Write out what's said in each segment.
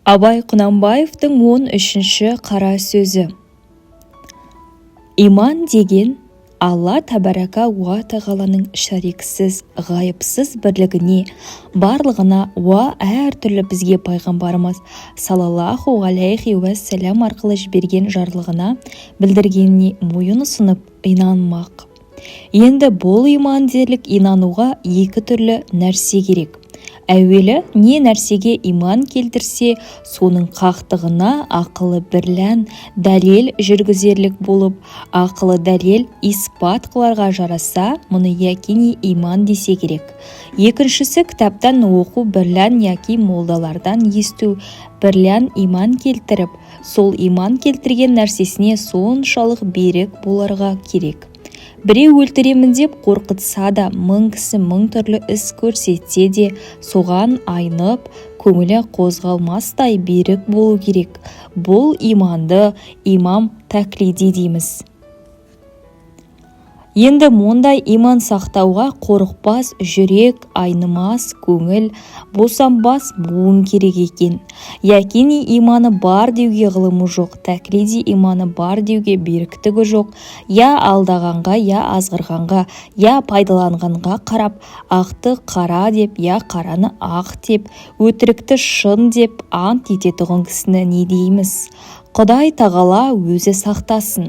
Абай Құнанбаевтың 13-ші қара сөзі. Иман деген Алла Табарака уа тағаланың шариксіз, ғайыпсыз бірлігіне, барлығына уа әртүрлі бізге пайғамбарымыз саллаллаху алейхи уәссәлям арқылы жіберген жарлығына білдіргеніне мойын ұсынып инанмақ. Енді бұл иман дерлік инануға екі түрлі нәрсе керек. Әуелі не нәрсеге иман келтірсе, соның қақтығына ақылы бірлән, дәлел жүргізерлік болып, ақылы дәлел испат қыларға жараса, мұны яки иман десе керек. Екіншісі кітаптан оқу бірлән яки молдалардан есту бірлән иман келтіріп, сол иман келтірген нәрсесіне соншалық берік боларға керек. Біреу өлтіремін деп қорқытса да, мың кісі мың түрлі іс көрсетсе де, соған айнып, көңілі қозғалмастай берік болу керек. Бұл иманды имам тәклиди дейміз. Енді мұндай иман сақтауға қорықпас жүрек, айнымас көңіл, босанбас буын керек екен. Якини иманы бар деуге ғылымы жоқ, тәклиди иманы бар деуге беріктігі жоқ. Я алдағанға, я азғырғанға, я пайдаланғанға қарап, ақты қара деп, я қараны ақ деп, өтірікті шын деп ант ететұғын кісіні не дейміз? Құдай тағала өзі сақтасын.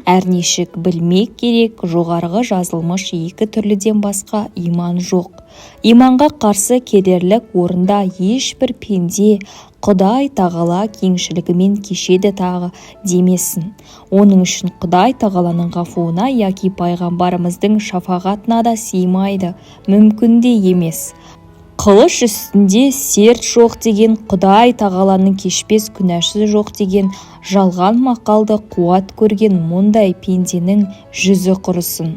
Әрнешік білмек керек, жоғарғы жазылмыш екі түрліден басқа иман жоқ. Иманға қарсы келерлік орында ешбір пенде Құдай тағала кеңшілігімен кешеді тағы демесін. Оның үшін Құдай тағаланың ғафуына яки пайғамбарымыздың шафағатына да сыймайды, мүмкін де емес. Қылыш үстінде серт жоқ деген, Құдай тағаланың кешпес күнәсі жоқ деген жалған мақалды қуат көрген мұндай пенденің жүзі құрысын.